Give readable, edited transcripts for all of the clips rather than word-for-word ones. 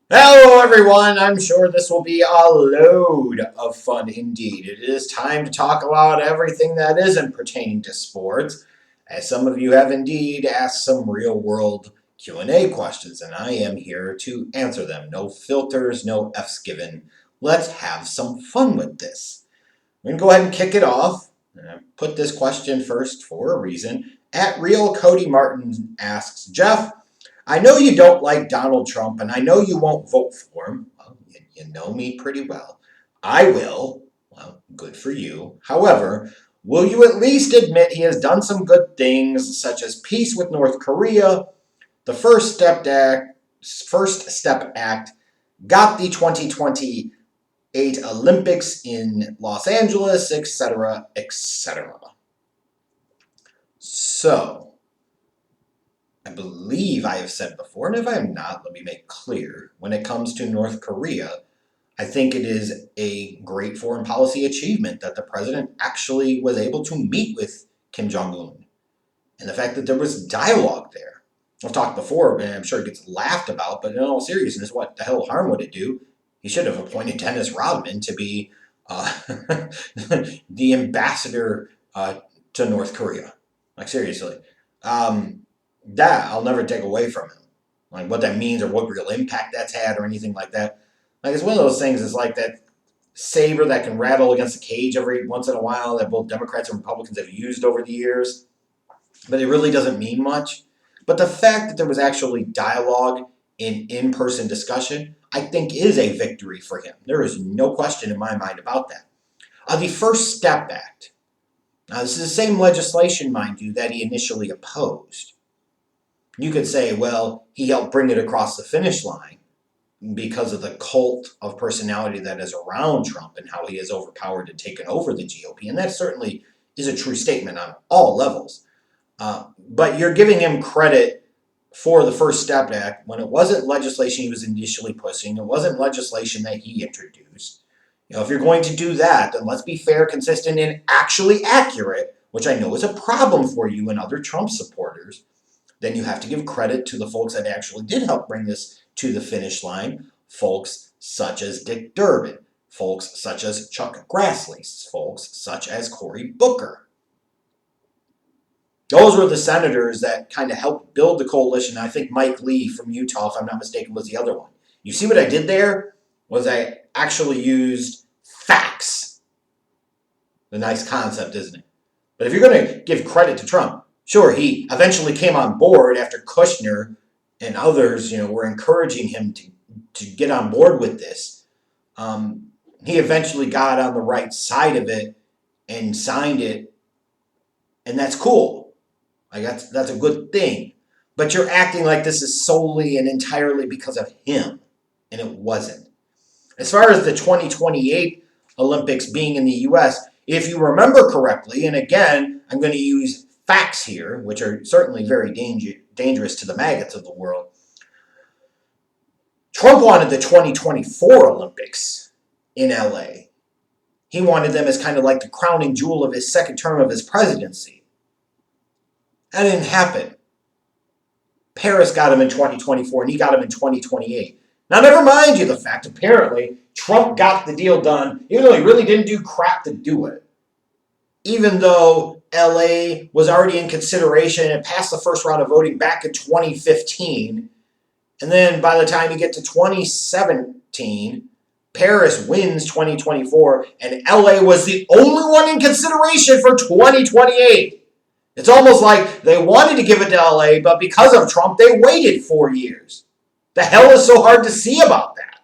Hello, everyone. I'm sure this will be a load of fun indeed. It is time to talk about everything that isn't pertaining to sports, as some of you have indeed asked some real-world Q&A questions, and I am here to answer them. No filters, no F's given. Let's have some fun with this. We're going to go ahead and kick it off. And I put this question first for a reason. At Real Cody Martin asks, Jeff, I know you don't like Donald Trump, and I know you won't vote for him. Well, you know me pretty well. I will. Well, good for you. However, will you at least admit he has done some good things, such as peace with North Korea, the First Step Act, got the 2028 Olympics in Los Angeles, etc., etc. So, I believe I have said before, and if I have not, let me make clear. When it comes to North Korea, I think it is a great foreign policy achievement that the president actually was able to meet with Kim Jong Un. And the fact that there was dialogue there. I've talked before, and I'm sure it gets laughed about, but in all seriousness, what the hell harm would it do? He should have appointed Dennis Rodman to be the ambassador to North Korea. Like, seriously. That I'll never take away from him. Like what that means or what real impact that's had or anything like that. Like it's one of those things. It's like that saber that can rattle against the cage every once in a while that both Democrats and Republicans have used over the years, but it really doesn't mean much. But the fact that there was actually dialogue in-person discussion, I think is a victory for him. There is no question in my mind about that. The First Step Act. Now, this is the same legislation, mind you, that he initially opposed. You could say, well, he helped bring it across the finish line because of the cult of personality that is around Trump and how he has overpowered and taken over the GOP. And that certainly is a true statement on all levels. But you're giving him credit for the First Step Act when it wasn't legislation he was initially pushing. It wasn't legislation that he introduced. If you're going to do that, then let's be fair, consistent, and actually accurate, which I know is a problem for you and other Trump supporters. Then you have to give credit to the folks that actually did help bring this to the finish line. Folks such as Dick Durbin, folks such as Chuck Grassley, folks such as Cory Booker. Those were the senators that kind of helped build the coalition. I think Mike Lee from Utah, if I'm not mistaken, was the other one. You see what I did there? Was I actually used facts. A nice concept, isn't it? But if you're going to give credit to Trump, sure, he eventually came on board after Kushner and others, were encouraging him to get on board with this. He eventually got on the right side of it and signed it, and that's cool. Like that's a good thing. But you're acting like this is solely and entirely because of him, and it wasn't. As far as the 2028 Olympics being in the U.S., if you remember correctly, and again, I'm going to use facts here, which are certainly very dangerous to the maggots of the world. Trump wanted the 2024 Olympics in LA. He wanted them as kind of like the crowning jewel of his second term of his presidency. That didn't happen. Paris got him in 2024 and he got him in 2028. Now, never mind you the fact, apparently, Trump got the deal done, even though he really didn't do crap to do it. Even though LA was already in consideration and passed the first round of voting back in 2015. And then by the time you get to 2017, Paris wins 2024, and LA was the only one in consideration for 2028. It's almost like they wanted to give it to LA, but because of Trump, they waited 4 years. The hell is so hard to see about that?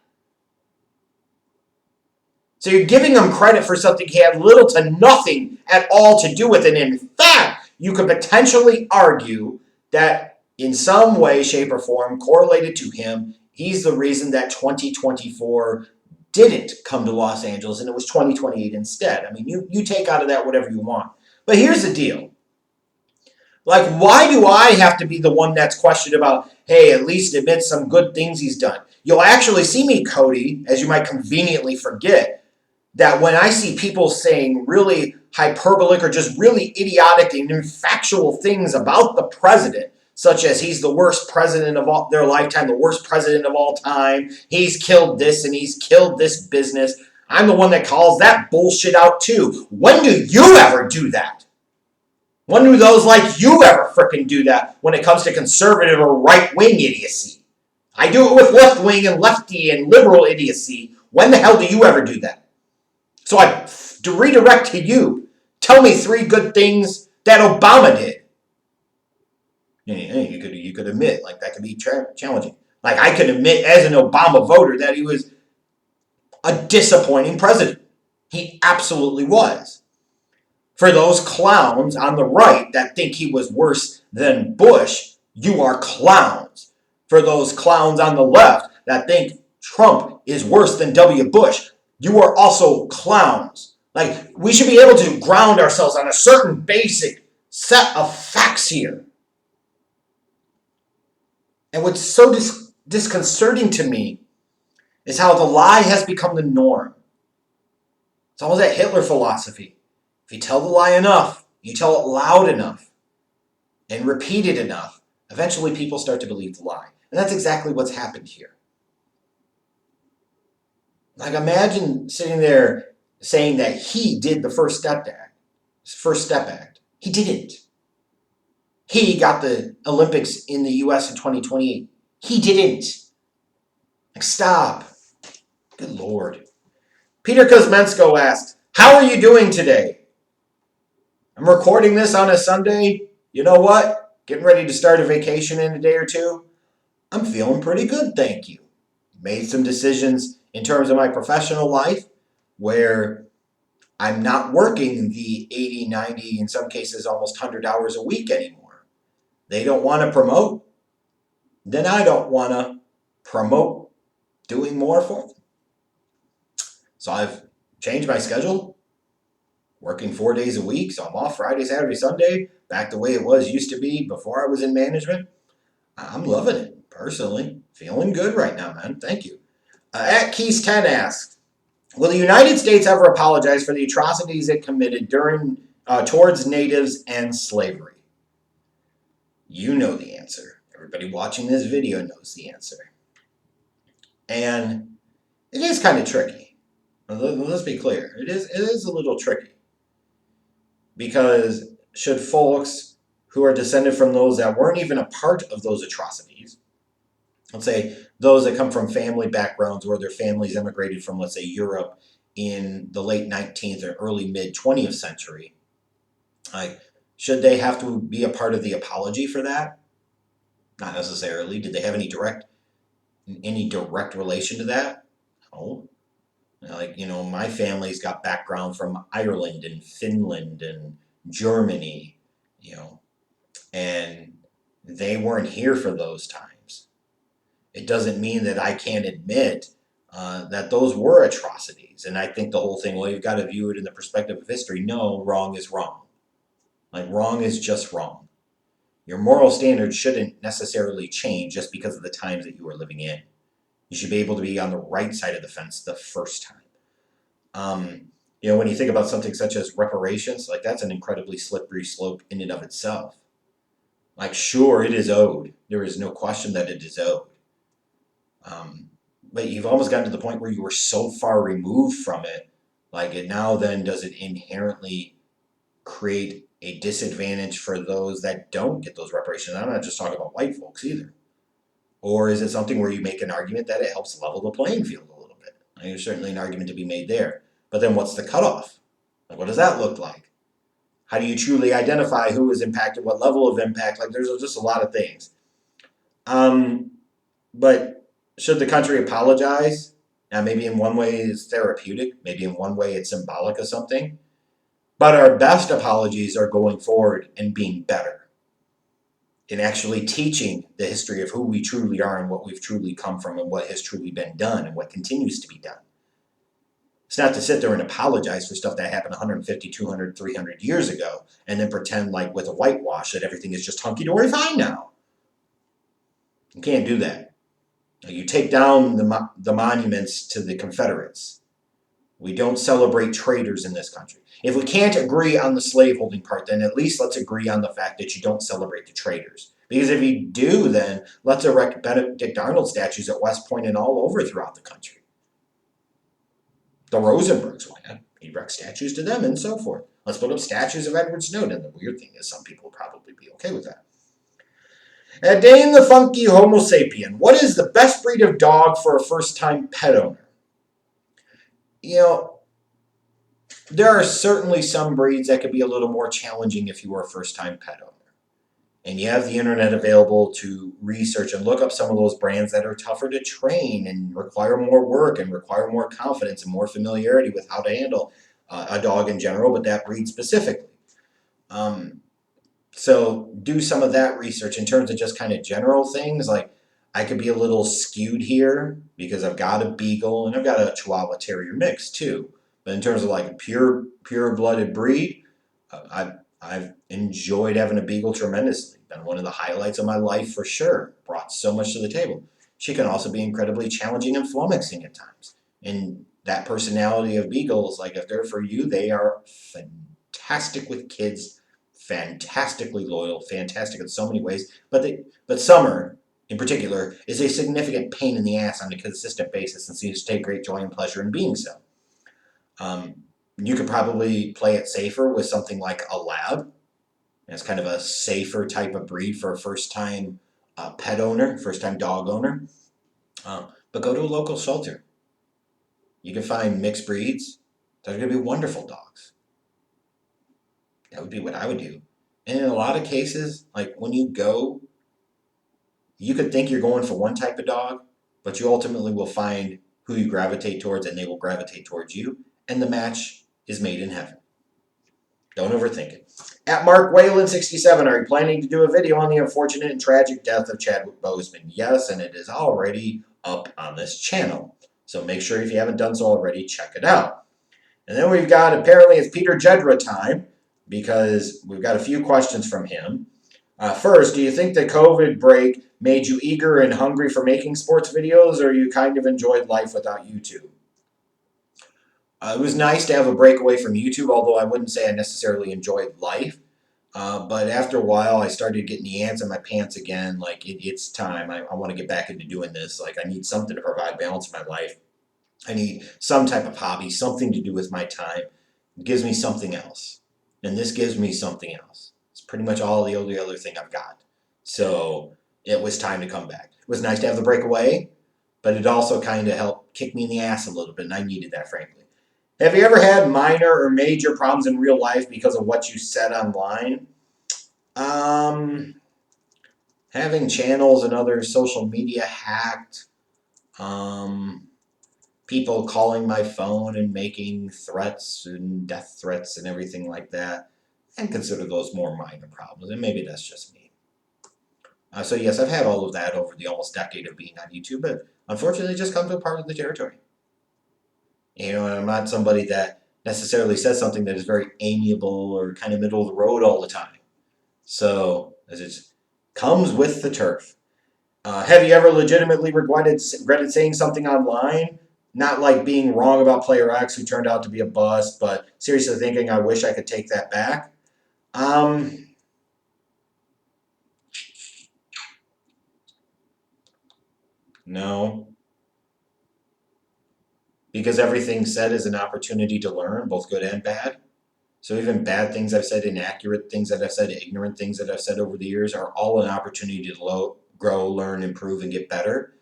So you're giving him credit for something he had little to nothing at all to do with. And in fact, you could potentially argue that in some way, shape, or form, correlated to him, he's the reason that 2024 didn't come to Los Angeles and it was 2028 instead. I mean, you take out of that whatever you want. But here's the deal. Like, why do I have to be the one that's questioned about, hey, at least admit some good things he's done? You'll actually see me, Cody, as you might conveniently forget, that when I see people saying really hyperbolic or just really idiotic and factual things about the president, such as he's the worst president of all their lifetime, the worst president of all time. He's killed this and he's killed this business. I'm the one that calls that bullshit out too. When do you ever do that? When do those like you ever frickin' do that when it comes to conservative or right-wing idiocy? I do it with left-wing and lefty and liberal idiocy. When the hell do you ever do that? So I redirect to you. Tell me 3 good things that Obama did. You could admit, like, that could be challenging. Like, I could admit as an Obama voter that he was a disappointing president. He absolutely was. For those clowns on the right that think he was worse than Bush, you are clowns. For those clowns on the left that think Trump is worse than W. Bush, you are also clowns. Like, we should be able to ground ourselves on a certain basic set of facts here. And what's so disconcerting to me is how the lie has become the norm. It's almost that Hitler philosophy. If you tell the lie enough, you tell it loud enough, and repeat it enough, eventually people start to believe the lie. And that's exactly what's happened here. Like, imagine sitting there saying that he did the First Step Act. He didn't. He got the Olympics in the U.S. in 2028. He didn't. Like, stop. Good Lord. Peter Kuzmensko asked, how are you doing today? I'm recording this on a Sunday. You know what? Getting ready to start a vacation in a day or two. I'm feeling pretty good, thank you. Made some decisions in terms of my professional life where I'm not working the 80, 90, in some cases almost 100 hours a week anymore. They don't want to promote. Then I don't want to promote doing more for them. So I've changed my schedule, working 4 days a week. So I'm off Friday, Saturday, Sunday, back the way it used to be before I was in management. I'm loving it, personally. Feeling good right now, man. Thank you. At Keys 10 asks, will the United States ever apologize for the atrocities it committed towards natives and slavery? You know the answer. Everybody watching this video knows the answer. And it is kind of tricky. Let's be clear. It is a little tricky. Because should folks who are descended from those that weren't even a part of those atrocities, let's say those that come from family backgrounds where their families immigrated from, let's say, Europe in the late 19th or early mid-20th century, like, should they have to be a part of the apology for that? Not necessarily. Did they have any direct relation to that? No. Like, my family's got background from Ireland and Finland and Germany, and they weren't here for those times. It doesn't mean that I can't admit that those were atrocities. And I think the whole thing, well, you've got to view it in the perspective of history. No, wrong is wrong. Like, wrong is just wrong. Your moral standards shouldn't necessarily change just because of the times that you are living in. You should be able to be on the right side of the fence the first time. When you think about something such as reparations, like, that's an incredibly slippery slope in and of itself. Like, sure, it is owed. There is no question that it is owed. But you've almost gotten to the point where you were so far removed from it, like, it now then does it inherently create a disadvantage for those that don't get those reparations? I'm not just talking about white folks either. Or is it something where you make an argument that it helps level the playing field a little bit? I mean, there's certainly an argument to be made there. But then what's the cutoff? Like, what does that look like? How do you truly identify who is impacted, what level of impact? Like, there's just a lot of things. But should the country apologize? Now, maybe in one way it's therapeutic. Maybe in one way it's symbolic of something. But our best apologies are going forward and being better. In actually teaching the history of who we truly are and what we've truly come from and what has truly been done and what continues to be done. It's not to sit there and apologize for stuff that happened 150, 200, 300 years ago and then pretend like with a whitewash that everything is just hunky-dory fine now. You can't do that. You take down the monuments to the Confederates. We don't celebrate traitors in this country. If we can't agree on the slaveholding part, then at least let's agree on the fact that you don't celebrate the traitors. Because if you do, then let's erect Benedict Arnold statues at West Point and all over throughout the country. The Rosenbergs, why not? Erect statues to them and so forth. Let's put up statues of Edward Snowden. The weird thing is some people will probably be okay with that. At Dane the Funky Homo Sapien, what is the best breed of dog for a first-time pet owner? You know, there are certainly some breeds that could be a little more challenging if you are a first-time pet owner. And you have the internet available to research and look up some of those brands that are tougher to train and require more work and require more confidence and more familiarity with how to handle a dog in general, but that breed specifically. So do some of that research in terms of just kind of general things. Like I could be a little skewed here because I've got a beagle and I've got a Chihuahua Terrier mix too. But in terms of like a pure blooded breed, I've enjoyed having a beagle tremendously. Been one of the highlights of my life for sure. Brought so much to the table. She can also be incredibly challenging and flummoxing at times. And that personality of beagles, like if they're for you, they are fantastic with kids, fantastically loyal, fantastic in so many ways. But Summer, in particular, is a significant pain in the ass on a consistent basis and seems to take great joy and pleasure in being so. You could probably play it safer with something like a lab. It's kind of a safer type of breed for a first-time pet owner, first-time dog owner. But go to a local shelter. You can find mixed breeds. They're going to be wonderful dogs. That would be what I would do. And in a lot of cases, like when you go, you could think you're going for one type of dog, but you ultimately will find who you gravitate towards and they will gravitate towards you. And the match is made in heaven. Don't overthink it. At Mark Whalen 67, are you planning to do a video on the unfortunate and tragic death of Chadwick Boseman? Yes, and it is already up on this channel. So make sure if you haven't done so already, check it out. And then we've got, apparently it's Peter Jedra time, because we've got a few questions from him. First, do you think the COVID break made you eager and hungry for making sports videos, or you kind of enjoyed life without YouTube? It was nice to have a break away from YouTube, although I wouldn't say I necessarily enjoyed life. But after a while, I started getting the ants in my pants again. Like, it's time. I want to get back into doing this. Like, I need something to provide balance in my life. I need some type of hobby, something to do with my time. It gives me something else. And this gives me something else. It's pretty much all the only other thing I've got. So it was time to come back. It was nice to have the break away, but it also kind of helped kick me in the ass a little bit, and I needed that, frankly. Have you ever had minor or major problems in real life because of what you said online? Having channels and other social media hacked. People calling my phone and making threats and death threats and everything like that. And consider those more minor problems. And maybe that's just me. So yes, I've had all of that over the almost decade of being on YouTube, but unfortunately it just comes with part of the territory. You know, I'm not somebody that necessarily says something that is very amiable or kind of middle of the road all the time. So, as it comes with the turf. Have you ever legitimately regretted saying something online? Not like being wrong about player X who turned out to be a bust, but seriously thinking I wish I could take that back. No. Because everything said is an opportunity to learn, both good and bad. So even bad things I've said, inaccurate things that I've said, ignorant things that I've said over the years are all an opportunity to grow, learn, improve, and get better.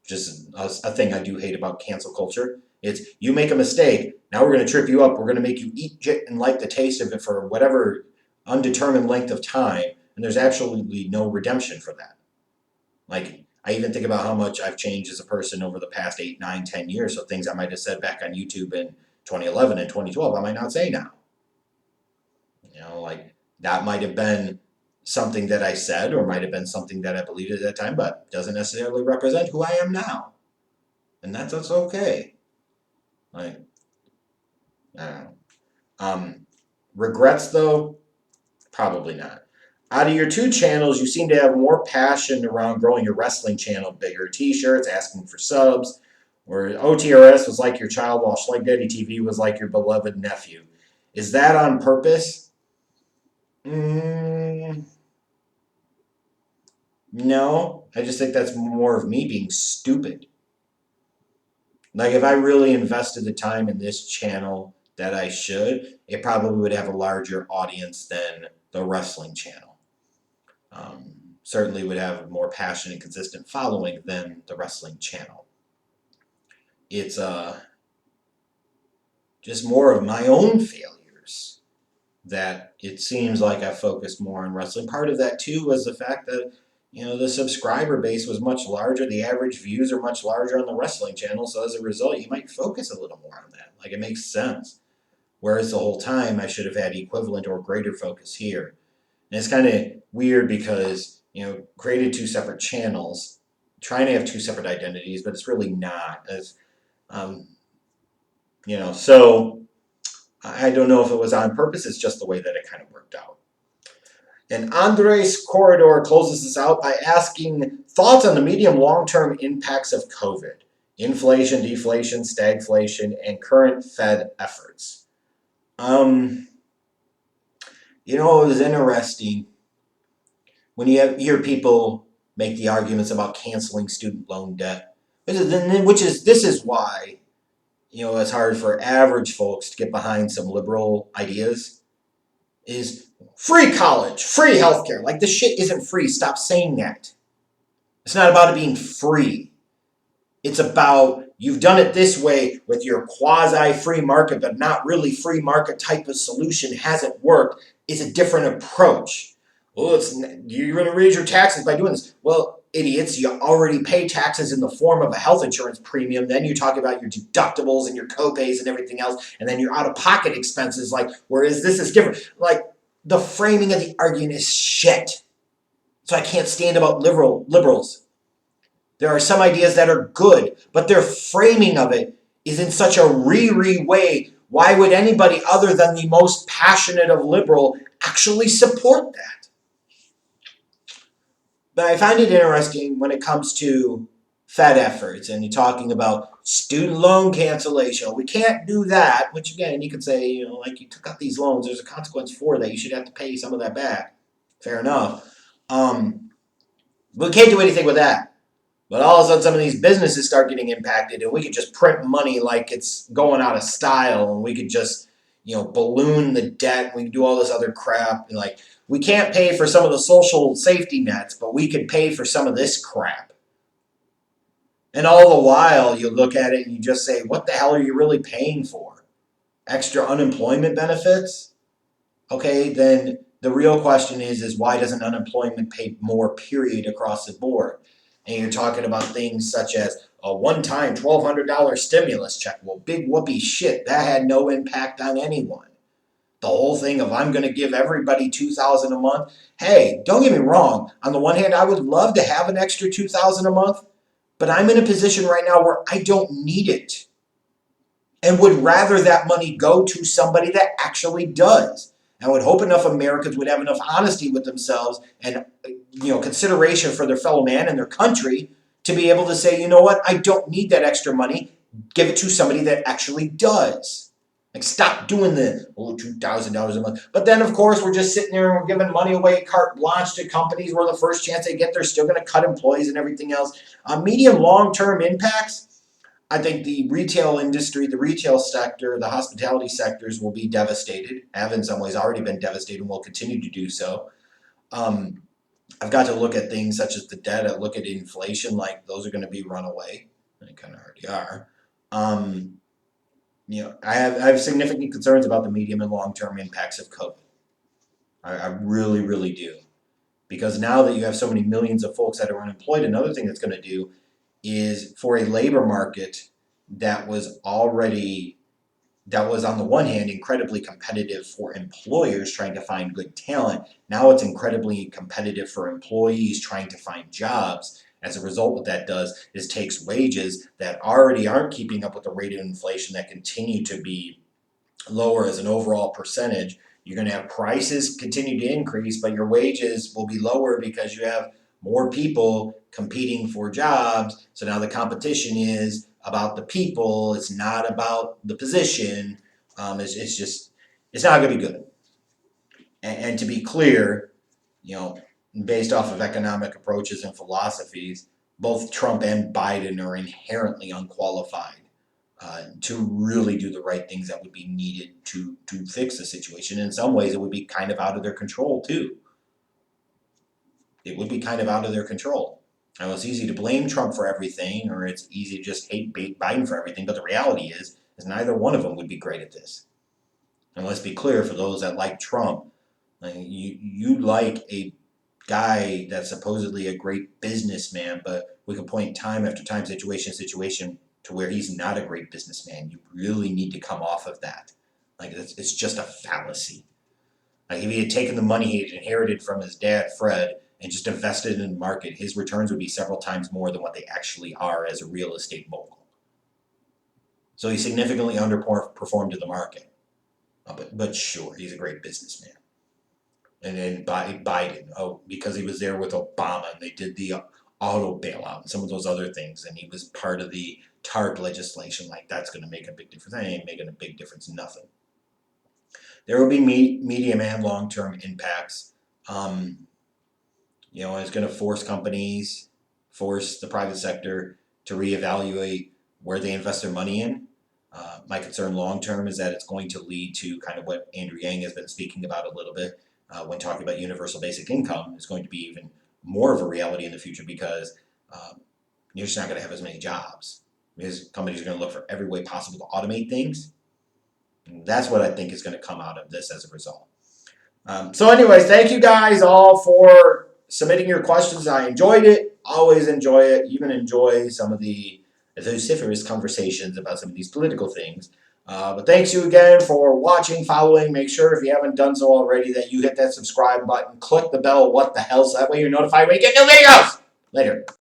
Which is a thing I do hate about cancel culture. It's you make a mistake, now we're going to trip you up, we're going to make you eat it and like the taste of it for whatever undetermined length of time, and there's absolutely no redemption for that. Like, I even think about how much I've changed as a person over the past 8, 9, 10 years, so things I might have said back on YouTube in 2011 and 2012, I might not say now. You know, like, that might have been something that I said or might have been something that I believed at that time, but doesn't necessarily represent who I am now. And that's okay. Like, I don't know. Regrets, though? Probably not. Out of your two channels, you seem to have more passion around growing your wrestling channel bigger. T-shirts, asking for subs, where OTRS was like your child, while Schleg Daddy TV was like your beloved nephew. Is that on purpose? No, I just think that's more of me being stupid. Like if I really invested the time in this channel that I should, it probably would have a larger audience than the wrestling channel. Certainly would have a more passionate and consistent following than the wrestling channel. It's just more of my own failures that it seems like I focused more on wrestling. Part of that too was the fact that the subscriber base was much larger. The average views are much larger on the wrestling channel, so as a result, you might focus a little more on that. Like it makes sense. Whereas the whole time, I should have had equivalent or greater focus here. And it's kind of weird because created two separate channels, trying to have two separate identities, but it's really not. As um, so I don't know if it was on purpose. It's just the way that it kind of worked out. And Andres Corridor closes this out by asking thoughts on the medium long-term impacts of COVID, inflation, deflation, stagflation, and current Fed efforts. It was interesting when you hear people make the arguments about canceling student loan debt, this is why it's hard for average folks to get behind some liberal ideas. Is free college, free healthcare. Like this shit isn't free. Stop saying that. It's not about it being free. It's about you've done it this way with your quasi free market, but not really free market type of solution hasn't worked. It's a different approach. Well, you're going to raise your taxes by doing this. Well, idiots, you already pay taxes in the form of a health insurance premium. Then you talk about your deductibles and your copays and everything else, and then your out-of-pocket expenses. Like, whereas this is different. Like, the framing of the argument is shit. So I can't stand about liberals. There are some ideas that are good, but their framing of it is in such a way. Why would anybody other than the most passionate of liberal actually support that? But I find it interesting when it comes to Fed efforts and you're talking about student loan cancellation. We can't do that, which again, you could say, like you took out these loans, there's a consequence for that. You should have to pay some of that back. Fair enough. We can't do anything with that. But all of a sudden, some of these businesses start getting impacted, and we could just print money like it's going out of style, and we could just, balloon the debt. We could do all this other crap, and like we can't pay for some of the social safety nets, but we could pay for some of this crap. And all the while, you look at it and you just say, "What the hell are you really paying for? Extra unemployment benefits?" Okay, then the real question is why doesn't unemployment pay more? Period across the board. And you're talking about things such as a one-time $1,200 stimulus check. Well, big whoopee shit. That had no impact on anyone. The whole thing of I'm going to give everybody $2,000 a month. Hey, don't get me wrong. On the one hand, I would love to have an extra $2,000 a month, but I'm in a position right now where I don't need it, and would rather that money go to somebody that actually does. I would hope enough Americans would have enough honesty with themselves and consideration for their fellow man and their country to be able to say, you know what, I don't need that extra money. Give it to somebody that actually does. Like stop doing the $2,000 a month. But then of course we're just sitting there and we're giving money away carte blanche to companies where the first chance they get, they're still going to cut employees and everything else. Medium long-term impacts. I think the retail industry, the retail sector, the hospitality sectors will be devastated, have in some ways already been devastated and will continue to do so. I've got to look at things such as the debt, I look at inflation, like those are going to be runaway. They kind of already are. I have significant concerns about the medium and long-term impacts of COVID. I really, really do. Because now that you have so many millions of folks that are unemployed, another thing that's going to do is for a labor market that was on the one hand incredibly competitive for employers trying to find good talent. Now it's incredibly competitive for employees trying to find jobs. As a result, what that does is takes wages that already aren't keeping up with the rate of inflation that continue to be lower as an overall percentage. You're going to have prices continue to increase, but your wages will be lower because you have more people competing for jobs. So now the competition is about the people. It's not about the position. It's not going to be good. And to be clear, based off of economic approaches and philosophies, both Trump and Biden are inherently unqualified to really do the right things that would be needed to fix the situation. In some ways, it would be kind of out of their control too. It would be kind of out of their control. Now, it's easy to blame Trump for everything, or it's easy to just hate Biden for everything. But the reality is neither one of them would be great at this. And let's be clear, for those that like Trump, you like a guy that's supposedly a great businessman, but we can point time after time, situation to where he's not a great businessman. You really need to come off of that. Like it's just a fallacy. Like if he had taken the money he had inherited from his dad, Fred, and just invested in the market, his returns would be several times more than what they actually are as a real estate mogul. So he significantly underperformed to the market. But sure, he's a great businessman. And then Biden, because he was there with Obama and they did the auto bailout and some of those other things, and he was part of the TARP legislation, like that's going to make a big difference. That ain't making a big difference, nothing. There will be medium and long-term impacts. It's going to force companies, force the private sector to reevaluate where they invest their money in. My concern long-term is that it's going to lead to kind of what Andrew Yang has been speaking about a little bit when talking about universal basic income. Is going to be even more of a reality in the future because you're just not going to have as many jobs. Because companies are going to look for every way possible to automate things. And that's what I think is going to come out of this as a result. So anyways, thank you guys all for submitting your questions. I enjoyed it. Always enjoy it. Even enjoy some of the vociferous conversations about some of these political things. But thanks you again for watching, following. Make sure if you haven't done so already that you hit that subscribe button. Click the bell. What the hell? So that way you're notified when you get new videos. Later.